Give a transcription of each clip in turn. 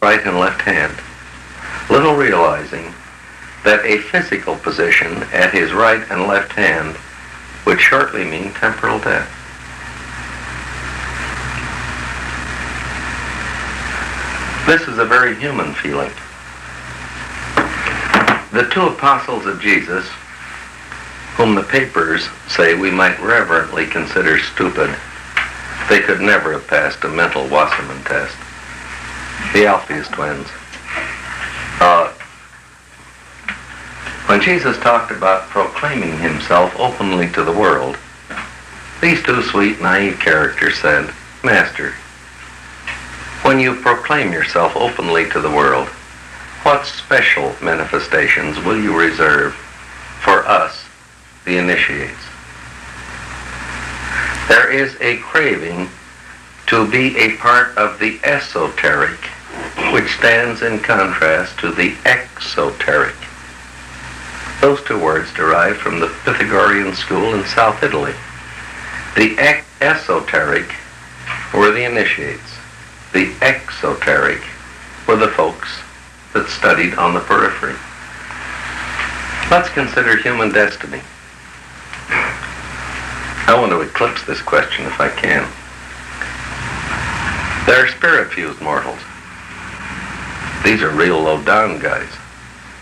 right and left hand, little realizing that a physical position at his right and left hand would shortly mean temporal death. This is a very human feeling. The two apostles of Jesus, whom the papers say we might reverently consider stupid, they could never have passed a mental Wasserman test. The Alpheus twins. When Jesus talked about proclaiming himself openly to the world, these two sweet, naive characters said, "Master, when you proclaim yourself openly to the world, what special manifestations will you reserve for us, the initiates?" There is a craving to be a part of the esoteric, which stands in contrast to the exoteric. Those two words derive from the Pythagorean school in South Italy. The esoteric were the initiates. The exoteric were the folks that studied on the periphery. Let's consider human destiny. I want to eclipse this question if I can. There are spirit-fused mortals. These are real low-down guys.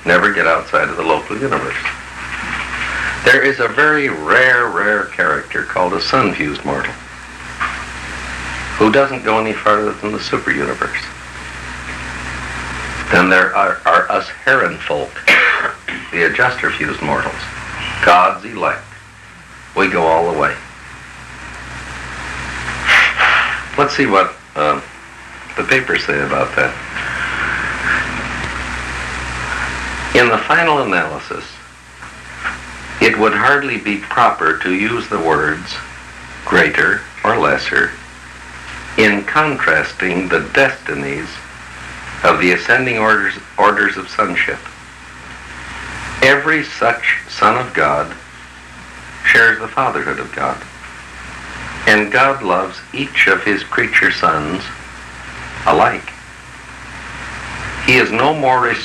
Never get outside of the local universe. There is a very rare character called a sun-fused mortal who doesn't go any farther than the super-universe. Then there are us heron folk, the adjuster-fused mortals, God's elect. We go all the way. Let's see what the papers say about that. In the final analysis, it would hardly be proper to use the words greater or lesser in contrasting the destinies of the ascending orders of sonship. Every such son of God shares the fatherhood of God, and God loves each of his creature sons alike. He is no more a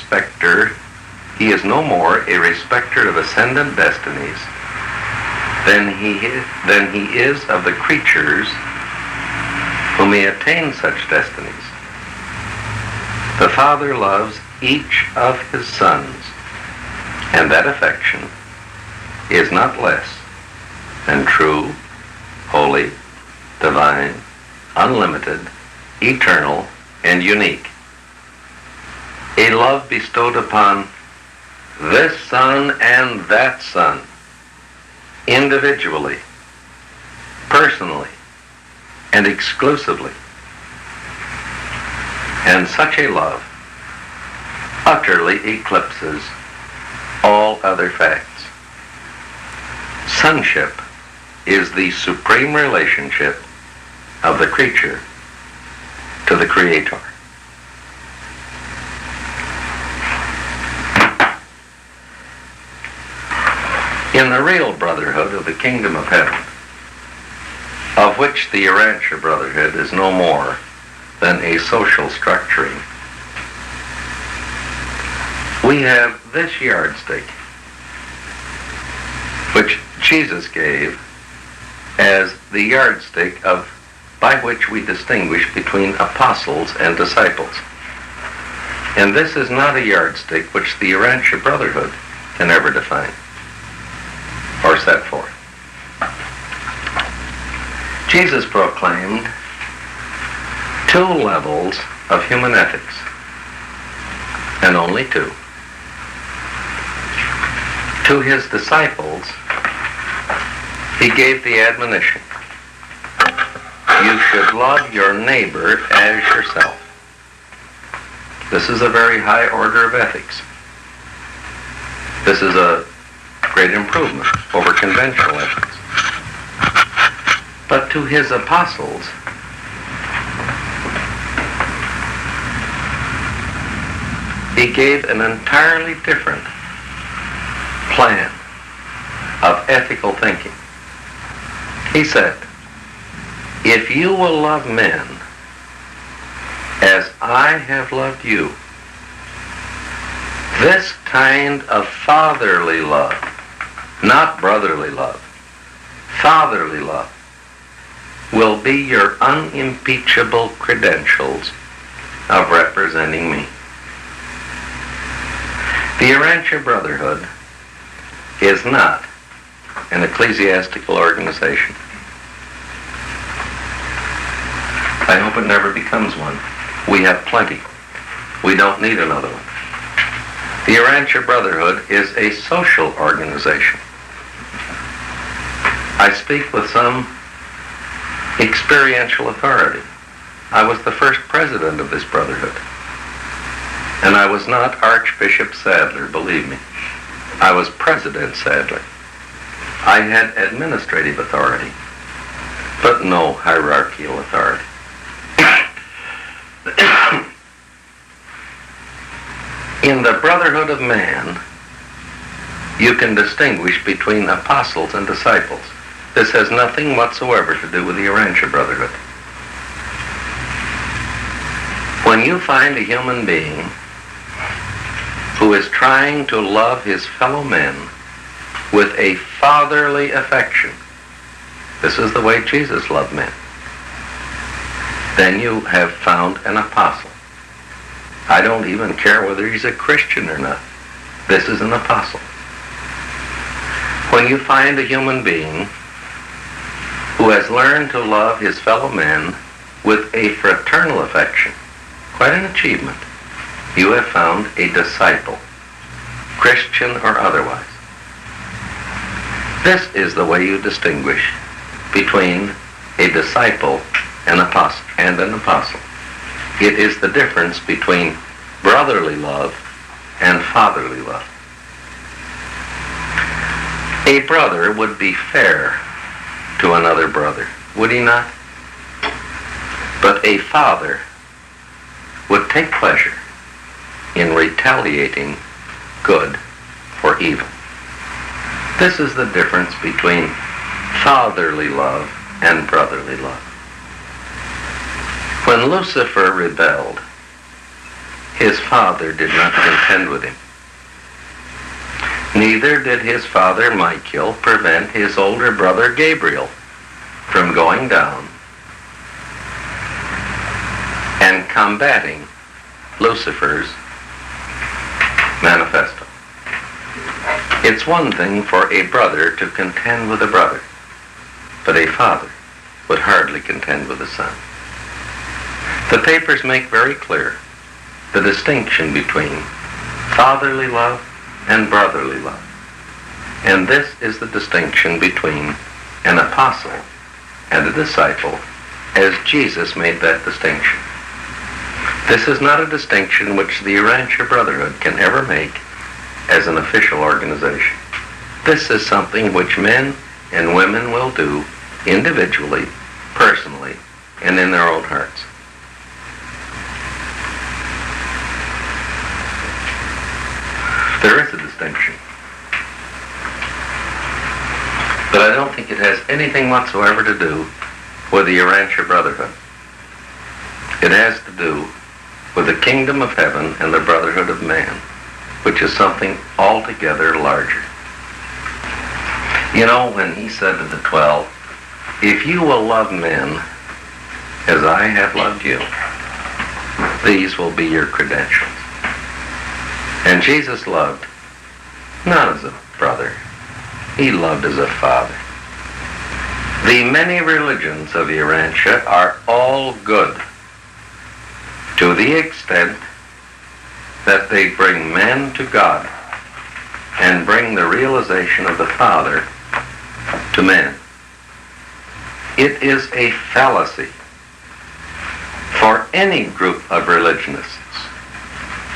respecter of ascendant destinies than he is of the creatures who may attain such destinies. The Father loves each of his sons, and that affection is not less than true, holy, divine, unlimited, eternal, and unique. A love bestowed upon this son and that son, individually, personally, and exclusively. And such a love utterly eclipses all other facts. Sonship is the supreme relationship of the creature to the Creator. In the real brotherhood of the kingdom of heaven, of which the Urantia brotherhood is no more than a social structuring, we have this yardstick, which Jesus gave as the yardstick by which we distinguish between apostles and disciples. And this is not a yardstick which the Urantia brotherhood can ever define or set forth. Jesus proclaimed two levels of human ethics, and only two. To his disciples, he gave the admonition, you should love your neighbor as yourself. This is a very high order of ethics. This is a great improvement over conventional ethics. But to his apostles, he gave an entirely different plan of ethical thinking. He said, if you will love men as I have loved you. This kind of fatherly love, not brotherly love, fatherly love, will be your unimpeachable credentials of representing me. The Urantia Brotherhood is not an ecclesiastical organization. I hope it never becomes one. We have plenty. We don't need another one. The Urantia Brotherhood is a social organization. I speak with some experiential authority. I was the first president of this brotherhood. And I was not Archbishop Sadler, believe me. I was President Sadler. I had administrative authority, but no hierarchical authority. In the brotherhood of man, you can distinguish between apostles and disciples. This has nothing whatsoever to do with the Urantia Brotherhood. When you find a human being who is trying to love his fellow men with a fatherly affection, this is the way Jesus loved men, then you have found an apostle. I don't even care whether he's a Christian or not. This is an apostle. When you find a human being who has learned to love his fellow men with a fraternal affection, quite an achievement, you have found a disciple, Christian or otherwise. This is the way you distinguish between a disciple and an apostle. It is the difference between brotherly love and fatherly love. A brother would be fair to another brother, would he not? But a father would take pleasure in retaliating good for evil. This is the difference between fatherly love and brotherly love. When Lucifer rebelled, his father did not contend with him. Neither did his father Michael prevent his older brother Gabriel from going down and combating Lucifer's manifesto. It's one thing for a brother to contend with a brother, but a father would hardly contend with a son. The papers make very clear the distinction between fatherly love and brotherly love. And this is the distinction between an apostle and a disciple, as Jesus made that distinction. This is not a distinction which the Urantia Brotherhood can ever make as an official organization. This is something which men and women will do individually, personally, and in their own hearts. There is a distinction, but I don't think it has anything whatsoever to do with the Urantia Brotherhood. It has to do with the kingdom of heaven and the brotherhood of man, which is something altogether larger. You know, when he said to the 12, if you will love men as I have loved you, these will be your credentials. And Jesus loved not as a brother, he loved as a father. The many religions of Urantia are all good to the extent that they bring men to God and bring the realization of the Father to men. It is a fallacy for any group of religionists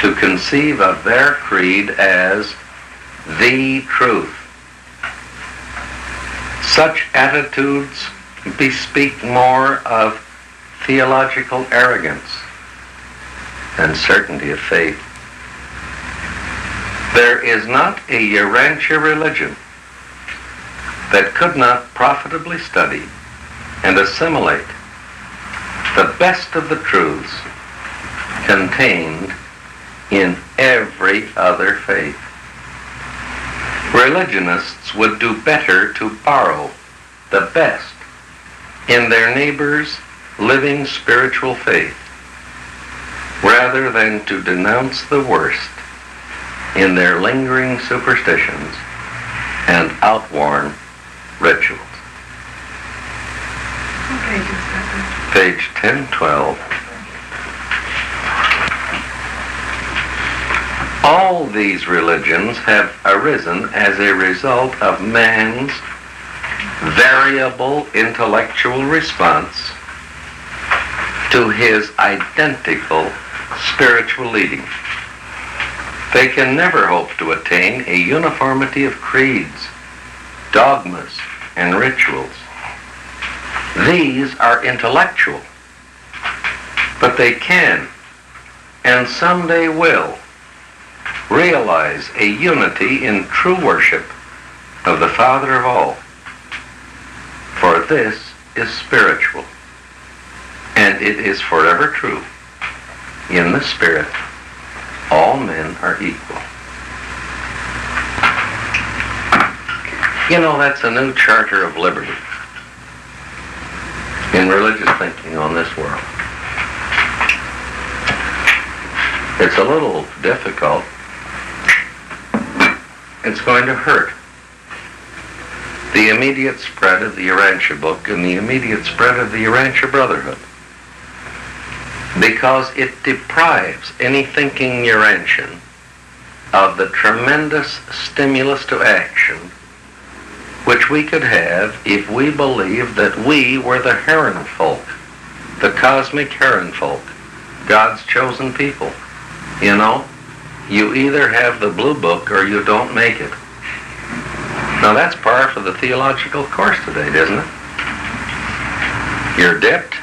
to conceive of their creed as the truth. Such attitudes bespeak more of theological arrogance than certainty of faith. There is not a Urantia religion that could not profitably study and assimilate the best of the truths contained in every other faith. Religionists would do better to borrow the best in their neighbor's living spiritual faith rather than to denounce the worst in their lingering superstitions and outworn rituals. Page 1012. All these religions have arisen as a result of man's variable intellectual response to his identical spiritual leading. They can never hope to attain a uniformity of creeds, dogmas, and rituals. These are intellectual, but they can, and someday will, realize a unity in true worship of the Father of all. For this is spiritual, and it is forever true. In the Spirit, all men are equal. You know, that's a new charter of liberty in religious thinking on this world. It's a little difficult. It's going to hurt the immediate spread of the Urantia book and the immediate spread of the Urantia Brotherhood, because it deprives any thinking Urantian of the tremendous stimulus to action which we could have if we believed that we were the heron folk, the cosmic heron folk, God's chosen people. You know, you either have the blue book or you don't make it. Now that's par for the theological course today, isn't it? You're dipped,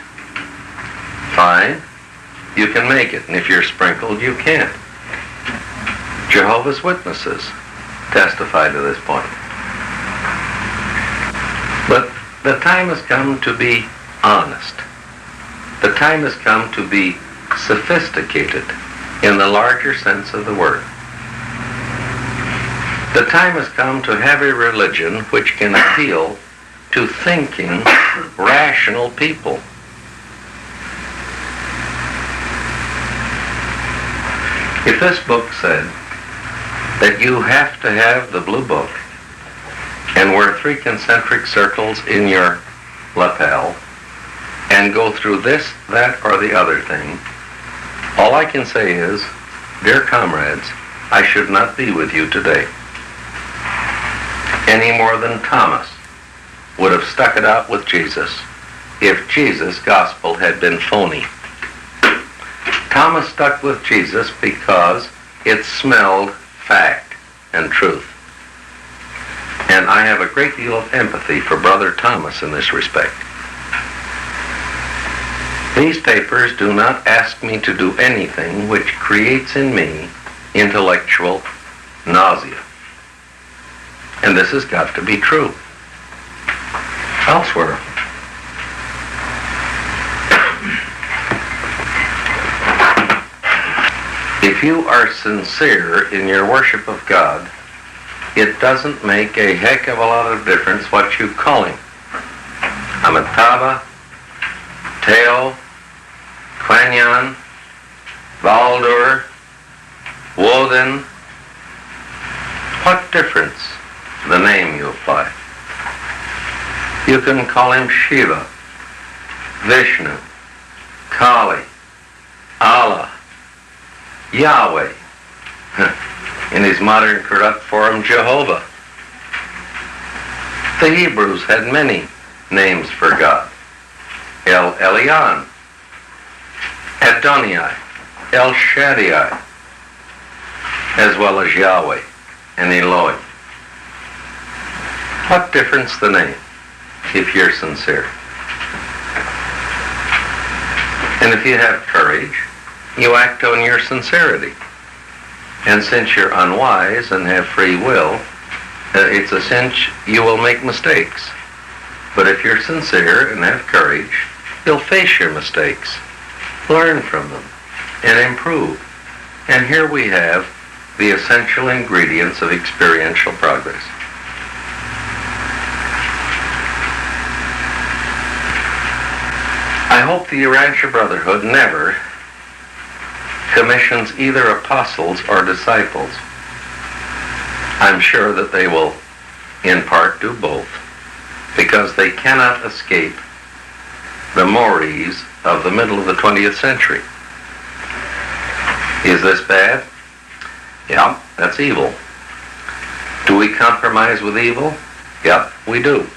fine, you can make it. And if you're sprinkled, you can't. Jehovah's Witnesses testify to this point. But the time has come to be honest. The time has come to be sophisticated in the larger sense of the word. The time has come to have a religion which can appeal to thinking, rational people. If this book said that you have to have the blue book and wear 3 concentric circles in your lapel and go through this, that, or the other thing, all I can say is, dear comrades, I should not be with you today. Any more than Thomas would have stuck it out with Jesus if Jesus' gospel had been phony. Thomas stuck with Jesus because it smelled fact and truth. And I have a great deal of empathy for Brother Thomas in this respect. These papers do not ask me to do anything which creates in me intellectual nausea. And this has got to be true. Elsewhere, if you are sincere in your worship of God, it doesn't make a heck of a lot of difference what you call him. Amitabha, Teo, Kwanyan, Baldur, Woden. What difference the name you apply? You can call him Shiva, Vishnu, Kali, Allah, Yahweh. In his modern corrupt form, Jehovah. The Hebrews had many names for God. El Elyon, Adonai, El Shaddai, as well as Yahweh and Elohim. What difference the name if you're sincere? And if you have courage, you act on your sincerity. And since you're unwise and have free will, it's a cinch you will make mistakes. But if you're sincere and have courage, you'll face your mistakes, learn from them, and improve. And here we have the essential ingredients of experiential progress. I hope the Urantia Brotherhood never commissions either apostles or disciples. I'm sure that they will in part do both, because they cannot escape the mores of the middle of the 20th century. Is this bad? Yeah, that's evil. Do we compromise with evil? Yep, we do.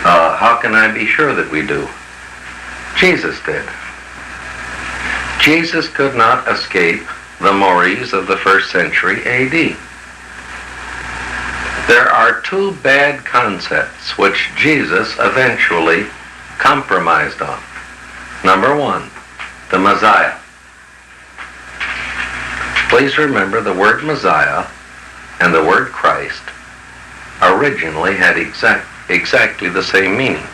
How can I be sure that we do? Jesus did. Jesus could not escape the mores of the first century A.D. There are two bad concepts which Jesus eventually compromised on. Number one, the Messiah. Please remember the word Messiah and the word Christ originally had exactly the same meaning.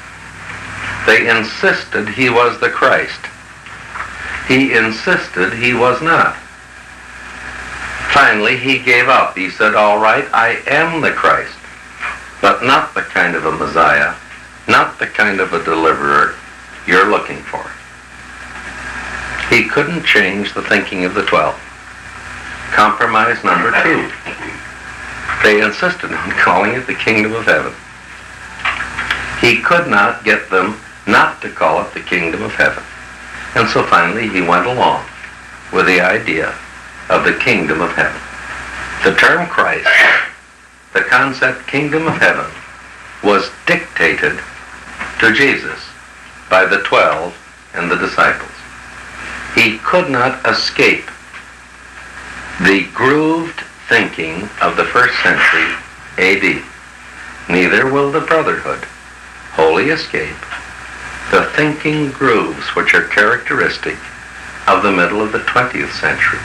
They insisted he was the Christ. He insisted he was not. Finally, he gave up. He said, all right, I am the Christ, but not the kind of a Messiah, not the kind of a deliverer you're looking for. He couldn't change the thinking of the 12. Compromise number two. They insisted on calling it the kingdom of heaven. He could not get them not to call it the kingdom of heaven. And so finally he went along with the idea of the kingdom of heaven. The term Christ, the concept kingdom of heaven, was dictated to Jesus by the 12 and the disciples. He could not escape the grooved thinking of the first century A.D. Neither will the Brotherhood wholly escape the thinking grooves which are characteristic of the middle of the 20th century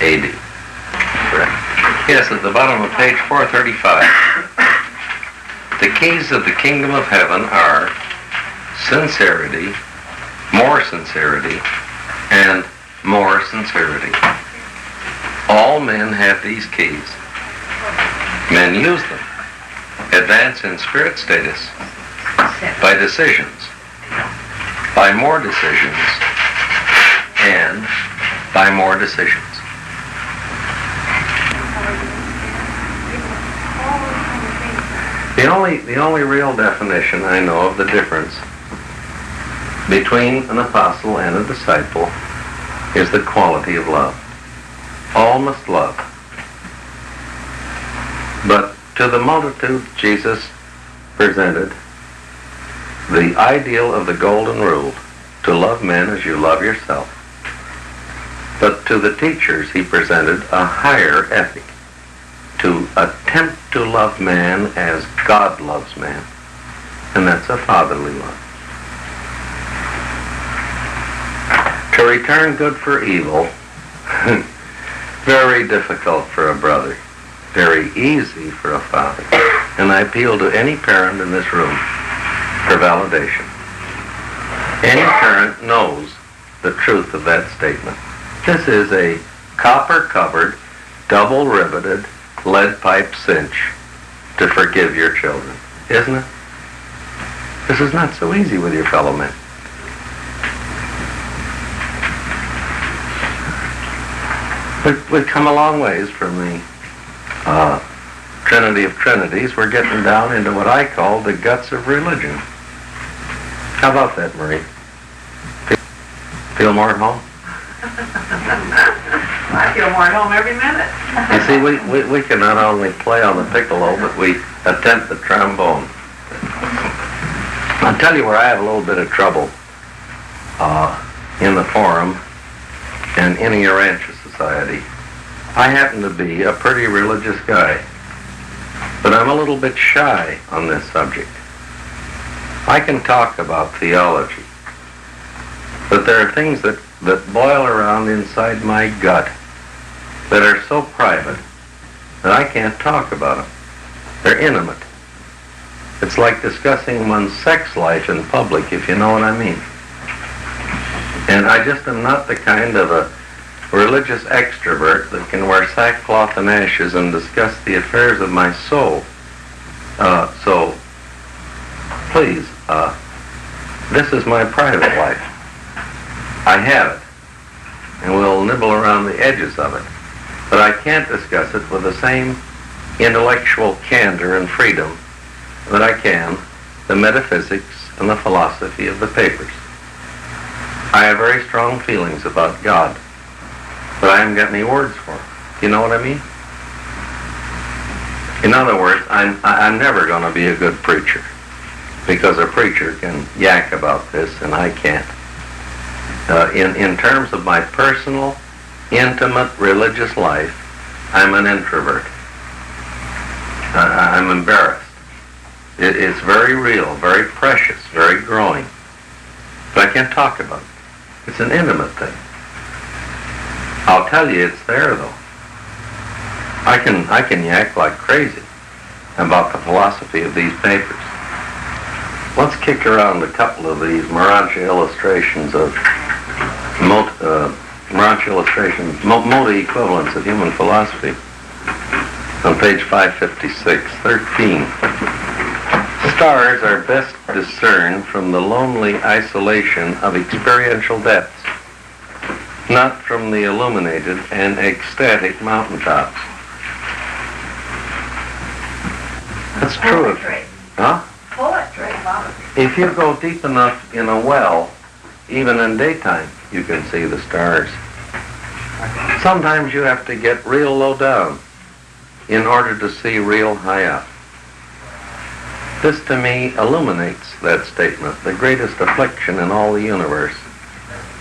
A.D. Correct? Yes, at the bottom of page 435. The keys of the kingdom of heaven are sincerity, and more sincerity. All men have these keys. Men use them. Advance in spirit status by decisions, by more decisions, and by more decisions. The only real definition I know of the difference between an apostle and a disciple is the quality of love. All must love. But to the multitude, Jesus presented the ideal of the golden rule, to love men as you love yourself. But to the teachers, he presented a higher ethic, to attempt to love man as God loves man. And that's a fatherly love. To return good for evil, very difficult for a brother, very easy for a father. And I appeal to any parent in this room for validation. Any parent knows the truth of that statement. This is a copper-covered, double-riveted, lead-pipe cinch to forgive your children, isn't it? This is not so easy with your fellow men. We've come a long ways from the Trinity of Trinities. We're getting down into what I call the guts of religion. How about that, Marie? Feel more at home? I feel more at home every minute. You see, we can not only play on the piccolo, but we attempt the trombone. I'll tell you where I have a little bit of trouble in the forum and in the Urantia Society. I happen to be a pretty religious guy, but I'm a little bit shy on this subject. I can talk about theology, but there are things that boil around inside my gut that are so private that I can't talk about them. They're intimate. It's like discussing one's sex life in public, if you know what I mean. And I just am not the kind of a religious extrovert that can wear sackcloth and ashes and discuss the affairs of my soul. So, please, this is my private life. I have it, and we'll nibble around the edges of it. But I can't discuss it with the same intellectual candor and freedom that I can the metaphysics and the philosophy of the papers. I have very strong feelings about God, but I haven't got any words for it. You know what I mean? In other words, I'm never going to be a good preacher, because a preacher can yak about this and I can't. In terms of my personal, intimate religious life, I'm an introvert. I'm embarrassed. It's very real, very precious, very growing. But I can't talk about it. It's an intimate thing. I'll tell you it's there, though. I can yak like crazy about the philosophy of these papers. Let's kick around a couple of these Mirage illustrations of multi-equivalence of human philosophy on page 556, 13. Stars are best discerned from the lonely isolation of experiential depths, not from the illuminated and ecstatic mountaintops. That's true. Poetry. Huh? Poetry. If you go deep enough in a well, even in daytime, you can see the stars. Sometimes you have to get real low down in order to see real high up. This to me illuminates that statement. The greatest affliction in all the universe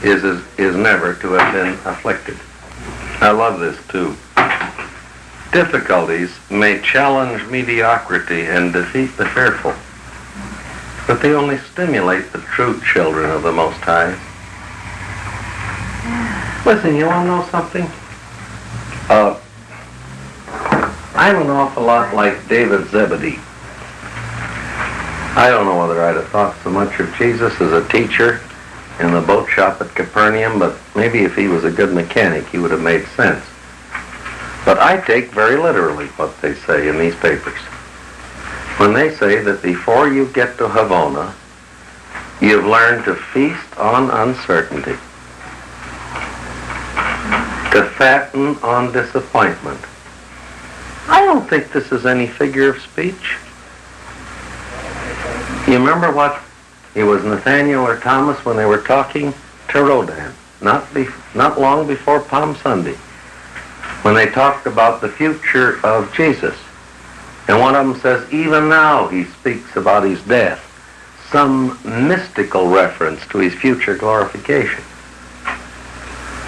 is never to have been afflicted. I love this too. Difficulties may challenge mediocrity and defeat the fearful, but they only stimulate the true children of the Most High. Listen, you want to know something? I'm an awful lot like David Zebedee. I don't know whether I'd have thought so much of Jesus as a teacher in the boat shop at Capernaum, but maybe if he was a good mechanic, he would have made sense. But I take very literally what they say in these papers. When they say that before you get to Havana, you've learned to feast on uncertainty, to fatten on disappointment. I don't think this is any figure of speech. You remember what it was, Nathaniel or Thomas, when they were talking to Rodin, not long before Palm Sunday, when they talked about the future of Jesus. And one of them says, even now he speaks about his death, some mystical reference to his future glorification.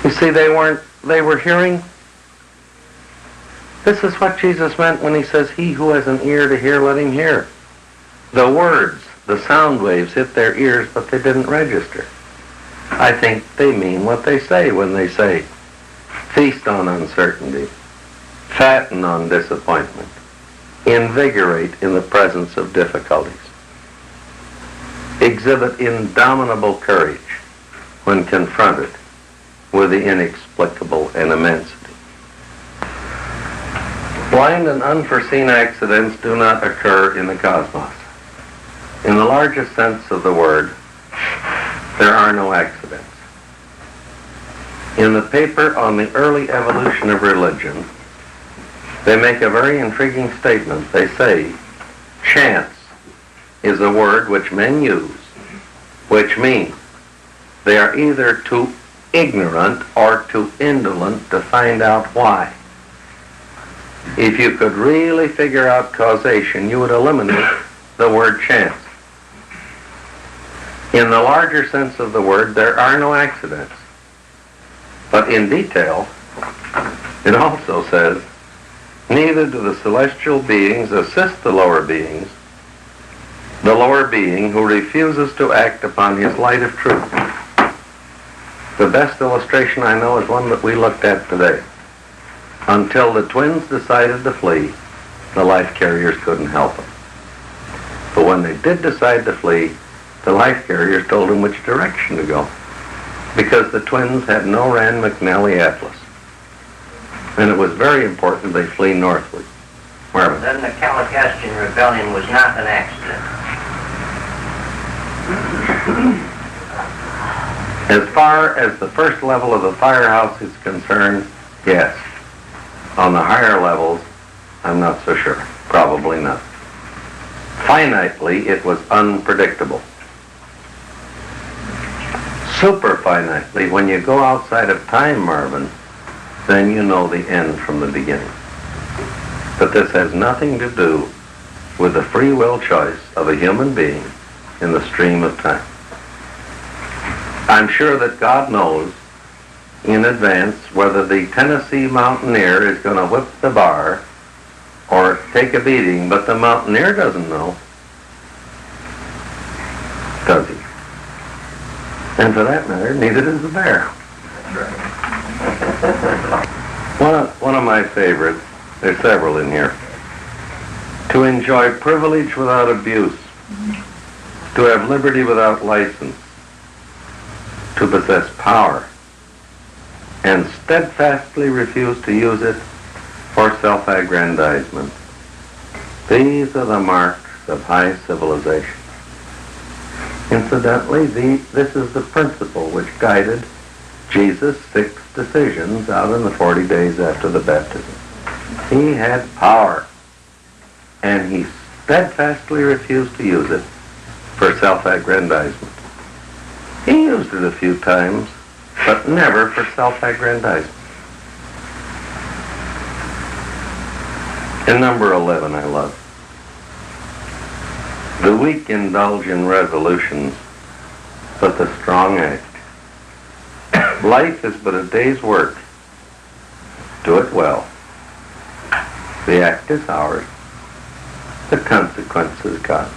You see, they were hearing. This is what Jesus meant when he says, he who has an ear to hear, let him hear. The words, the sound waves hit their ears, but they didn't register. I think they mean what they say when they say, feast on uncertainty, fatten on disappointment, invigorate in the presence of difficulties, exhibit indomitable courage when confronted with the inexplicable and immensity. Blind and unforeseen accidents do not occur in the cosmos. In the largest sense of the word, there are no accidents. In the paper on the early evolution of religion, they make a very intriguing statement. They say, chance is a word which men use, which means they are either too ignorant or too indolent to find out why. If you could really figure out causation, you would eliminate the word chance. In the larger sense of the word, there are no accidents. But in detail, it also says, neither do the celestial beings assist the lower beings, the lower being who refuses to act upon his light of truth. The best illustration I know is one that we looked at today. Until the twins decided to flee, the life carriers couldn't help them. But when they did decide to flee, the life carriers told them which direction to go. because the twins had no Rand McNally Atlas. And it was very important they flee northward. Marvin. Then the Caligastan Rebellion was not an accident. As far as the first level of the firehouse is concerned, yes. On the higher levels, I'm not so sure. Probably not. Finitely, it was unpredictable. Super finitely, when you go outside of time, Marvin, then you know the end from the beginning. But this has nothing to do with the free will choice of a human being in the stream of time. I'm sure that God knows in advance whether the Tennessee mountaineer is going to whip the bar or take a beating, but the mountaineer doesn't know, does he? And for that matter, neither does the bear. One of my favorites, there's several in here, to enjoy privilege without abuse, to have liberty without license, to possess power, and steadfastly refuse to use it for self-aggrandizement. These are the marks of high civilization. Incidentally, this is the principle which guided Jesus' 6 decisions out in the 40 days after the baptism. He had power, and he steadfastly refused to use it for self-aggrandizement. He used it a few times, but never for self-aggrandizement. And number 11 I love. The weak indulge in resolutions, but the strong act. Life is but a day's work. Do it well. The act is ours. The consequence is God's.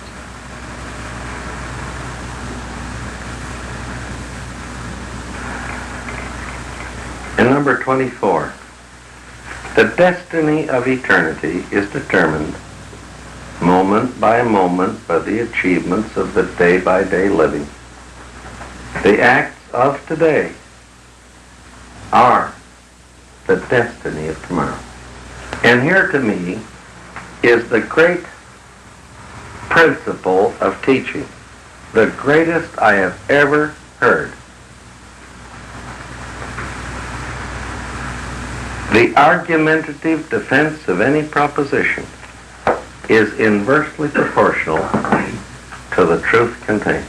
And number 24. The destiny of eternity is determined moment by moment by the achievements of the day-by-day living. The acts of today are the destiny of tomorrow. And here to me is the great principle of teaching, the greatest I have ever heard. The argumentative defense of any proposition is inversely proportional to the truth contained.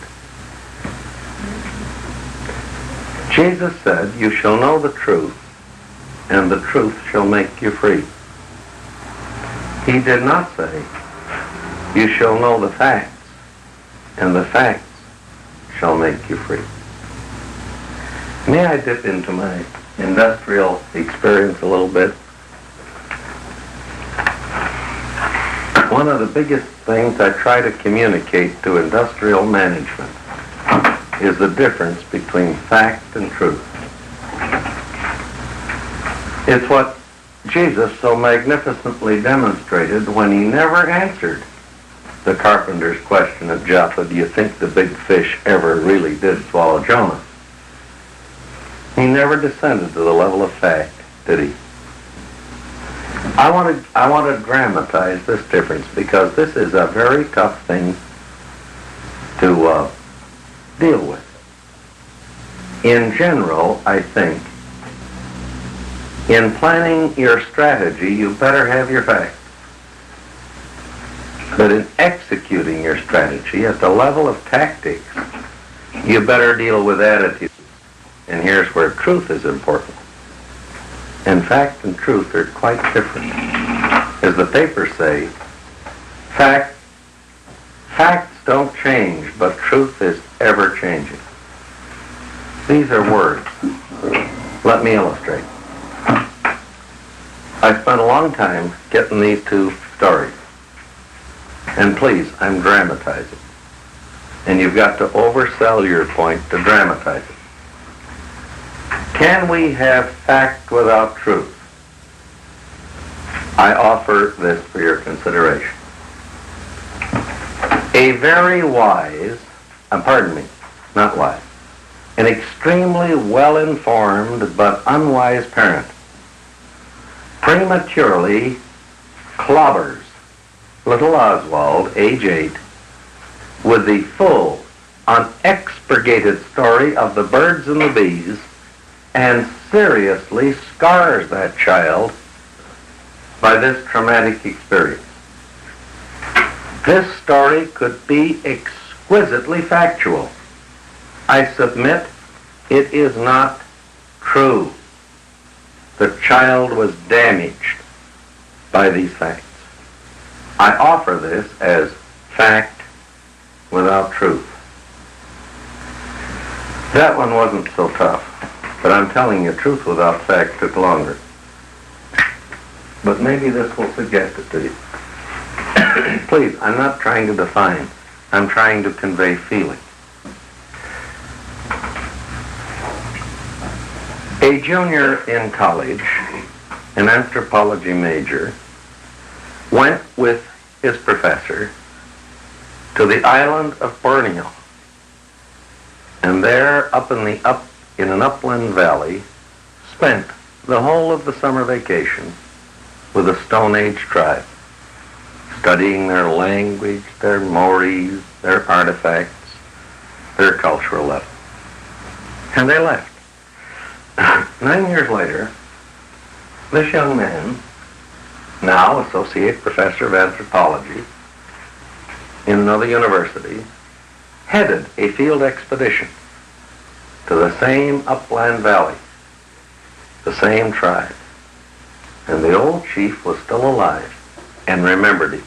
Jesus said, "You shall know the truth, and the truth shall make you free." He did not say, "You shall know the facts, and the facts shall make you free." May I dip into my industrial experience a little bit? One of the biggest things I try to communicate to industrial management is the difference between fact and truth. It's what Jesus so magnificently demonstrated when he never answered the carpenter's question at Jaffa, "Do you think the big fish ever really did swallow Jonah?" He never descended to the level of fact, did he? I want to dramatize this difference because this is a very tough thing to deal with. In general, I think, in planning your strategy, you better have your facts. But in executing your strategy at the level of tactics, you better deal with attitude. And here's where truth is important. And fact and truth are quite different. As the papers say, facts don't change, but truth is ever changing. These are words. Let me illustrate. I spent a long time getting these two stories. And please, I'm dramatizing. And you've got to oversell your point to dramatize it. Can we have fact without truth? I offer this for your consideration. A very wise, not wise, an extremely well-informed but unwise parent prematurely clobbers little Oswald, age 8, with the full, unexpurgated story of the birds and the bees, and seriously scars that child by this traumatic experience. This story could be exquisitely factual. I submit it is not true. The child was damaged by these facts. I offer this as fact without truth. That one wasn't so tough, but I'm telling you, truth without fact took longer. But maybe this will suggest it to you. Please, I'm not trying to define. I'm trying to convey feeling. A junior in college, an anthropology major, went with his professor to the island of Borneo. And there, up in an upland valley, spent the whole of the summer vacation with a Stone Age tribe, studying their language, their mores, their artifacts, their cultural level. And they left. 9 years later, this young man, now associate professor of anthropology in another university, headed a field expedition to the same upland valley, the same tribe. And the old chief was still alive and remembered him.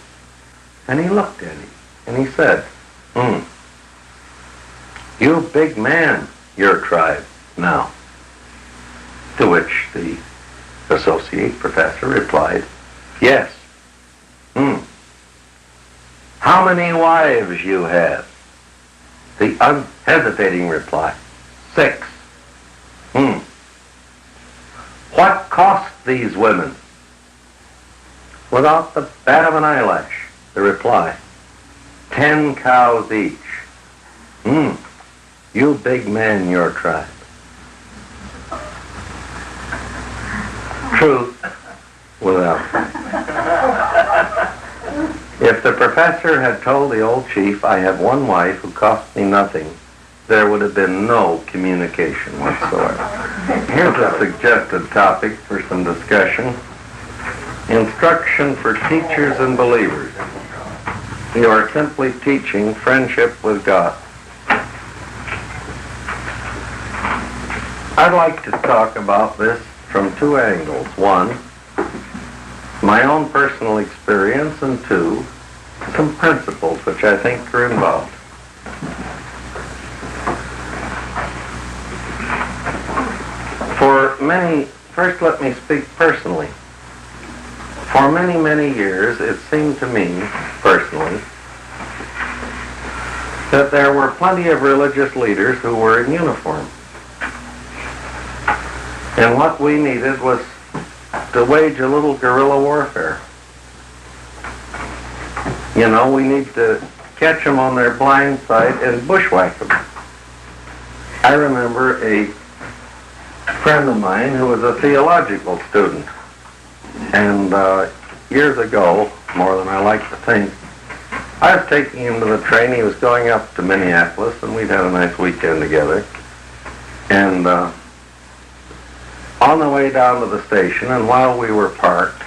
And he looked at him and he said, "You big man, your tribe now." To which the associate professor replied, "Yes." "How many wives you have?" The unhesitating reply, 6. "What cost these women?" Without the bat of an eyelash, the reply, 10 cows each. You big man, your tribe. Truth without. If the professor had told the old chief, "I have one wife who cost me nothing," there would have been no communication whatsoever. Here's a suggested topic for some discussion. Instruction for teachers and believers. You are simply teaching friendship with God. I'd like to talk about this from 2 angles. 1, my own personal experience, and 2, some principles which I think are involved. First let me speak personally. For many, many years, it seemed to me, personally, that there were plenty of religious leaders who were in uniform. And what we needed was to wage a little guerrilla warfare. You know, we need to catch them on their blind side and bushwhack them. I remember a friend of mine who was a theological student. And years ago, more than I like to think, I was taking him to the train. He was going up to Minneapolis, and we'd had a nice weekend together. And on the way down to the station, and while we were parked,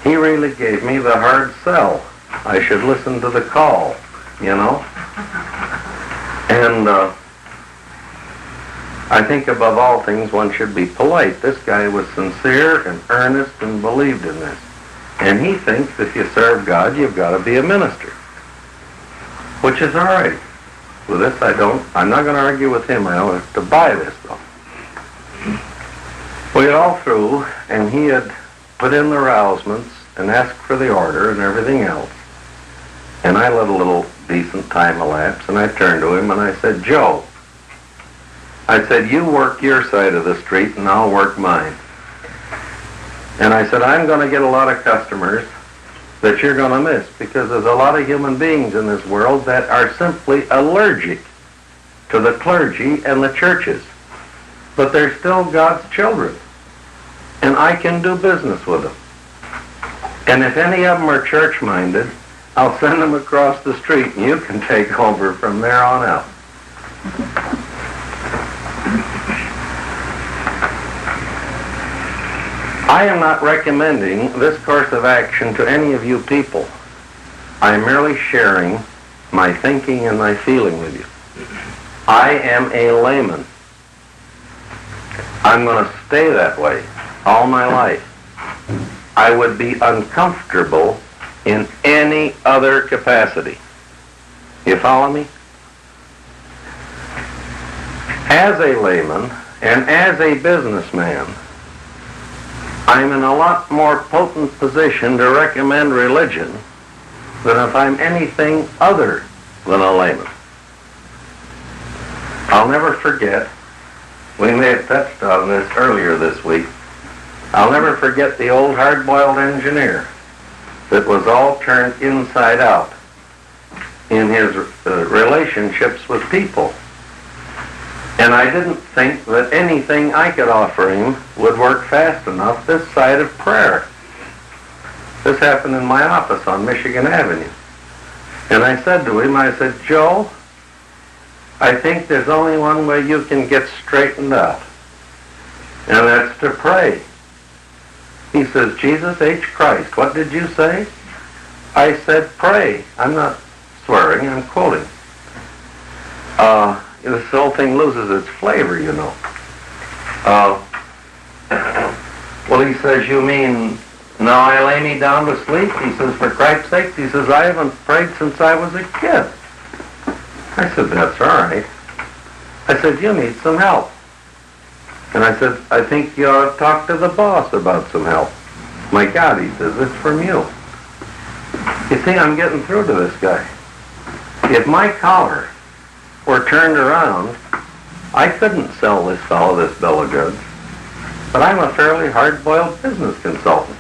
he really gave me the hard sell. I should listen to the call, you know. And I think above all things one should be polite. This guy was sincere and earnest and believed in this. And he thinks if you serve God, you've got to be a minister. Which is all right. With this, I'm not going to argue with him. I don't have to buy this, though. We got all through, and he had put in the rousements and asked for the order and everything else. And I let a little decent time elapse, and I turned to him and I said, "Joe," I said, "you work your side of the street and I'll work mine." And I said, "I'm going to get a lot of customers that you're going to miss, because there's a lot of human beings in this world that are simply allergic to the clergy and the churches. But they're still God's children. And I can do business with them. And if any of them are church-minded, I'll send them across the street and you can take over from there on out. I am not recommending this course of action to any of you people. I am merely sharing my thinking and my feeling with you. I am a layman. I'm going to stay that way all my life. I would be uncomfortable in any other capacity. You follow me? As a layman and as a businessman, I'm in a lot more potent position to recommend religion than if I'm anything other than a layman. I'll never forget, we may have touched on this earlier this week, I'll never forget the old hard-boiled engineer that was all turned inside out in his relationships with people. And I didn't think that anything I could offer him would work fast enough this side of prayer. This happened in my office on Michigan Avenue. And I said to him, I said, Joe, I think there's only one way you can get straightened out, and that's to pray. He says, Jesus H. Christ, what did you say? I said, pray. I'm not swearing, I'm quoting. This whole thing loses its flavor, you know. Well, he says, you mean, now I lay me down to sleep? He says, for Christ's sake, he says, I haven't prayed since I was a kid. I said, that's all right. I said, you need some help. And I said, I think you ought to talk to the boss about some help. My God, he says, it's from you. You see, I'm getting through to this guy. If my collar were turned around, I couldn't sell this fellow this bill of goods. But I'm a fairly hard-boiled business consultant.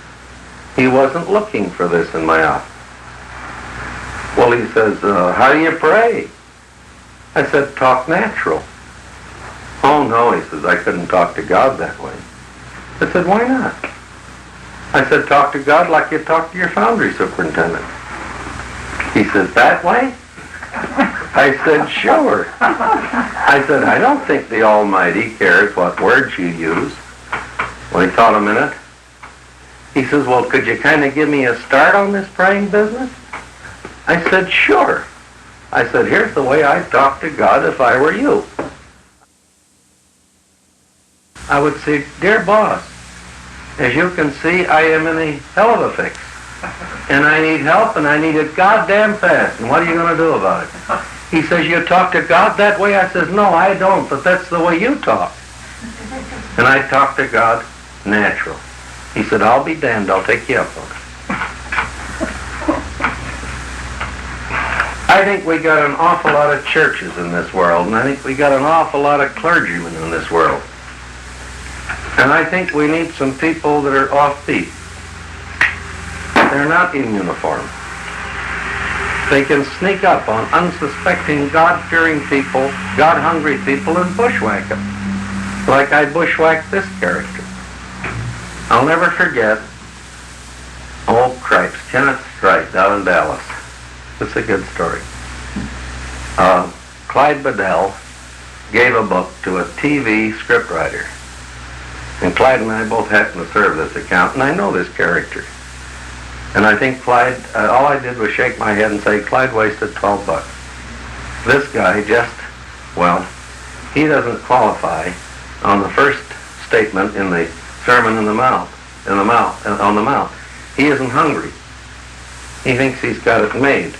He wasn't looking for this in my office. Well, he says, how do you pray? I said, talk natural. Oh, no, he says, I couldn't talk to God that way. I said, why not? I said, talk to God like you talk to your foundry superintendent. He says, that way? I said, sure. I said, I don't think the Almighty cares what words you use. Well, he thought a minute. He says, well, could you kind of give me a start on this praying business? I said, sure. I said, here's the way I'd talk to God if I were you. I would say, dear boss, as you can see, I am in a hell of a fix. And I need help, and I need it goddamn fast. And what are you going to do about it? He says, you talk to God that way? I says, no, I don't, but that's the way you talk. And I talk to God natural. He said, I'll be damned, I'll take you up on it. I think we got an awful lot of churches in this world, and I think we got an awful lot of clergymen in this world. And I think we need some people that are offbeat. They're not in uniform. They can sneak up on unsuspecting, God-fearing people, God-hungry people, and bushwhack them, like I bushwhacked this character. I'll never forget, oh cripes, Kenneth Strite down in Dallas. It's a good story. Clyde Bedell gave a book to a TV scriptwriter. And Clyde and I both happen to serve this account, and I know this character. And I think Clyde, all I did was shake my head and say, Clyde wasted $12. This guy just, well, he doesn't qualify on the first statement in the Sermon on the Mount. He isn't hungry. He thinks he's got it made.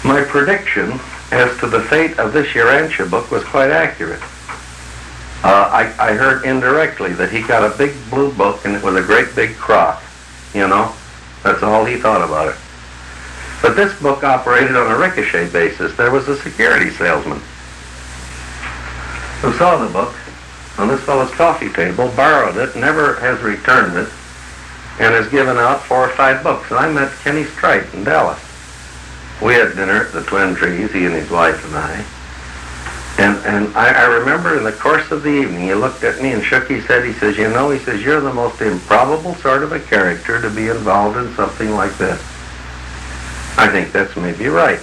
My prediction as to the fate of this Urantia book was quite accurate. I heard indirectly that he got a big blue book and it was a great big crock. You know, that's all he thought about it. But this book operated on a ricochet basis. There was a security salesman who saw the book on this fellow's coffee table, borrowed it, never has returned it, and has given out 4 or 5 books. And I met Kenny Strite in Dallas. We had dinner at the Twin Trees, he and his wife and I. And I remember in the course of the evening, he looked at me and shook his head. He says, you know, he says, you're the most improbable sort of a character to be involved in something like this. I think that's maybe right.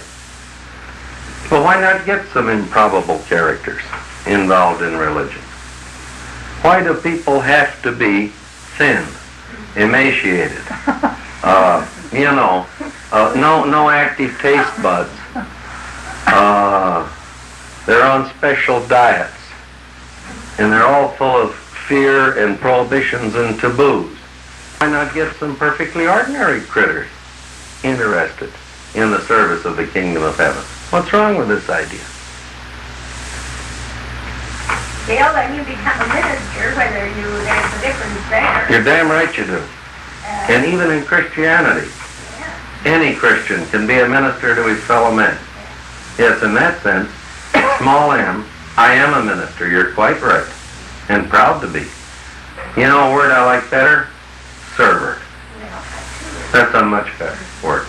Well, why not get some improbable characters involved in religion? Why do people have to be thin, emaciated, no active taste buds, they're on special diets, and they're all full of fear and prohibitions and taboos? Why not get some perfectly ordinary critters interested in the service of the kingdom of heaven? What's wrong with this idea? Bill, when you become a minister, there's a difference there. You're damn right you do. And even in Christianity, any Christian can be a minister to his fellow men. Yes, in that sense, small m, I am a minister. You're quite right. And proud to be. You know a word I like better? Server. That's a much better word.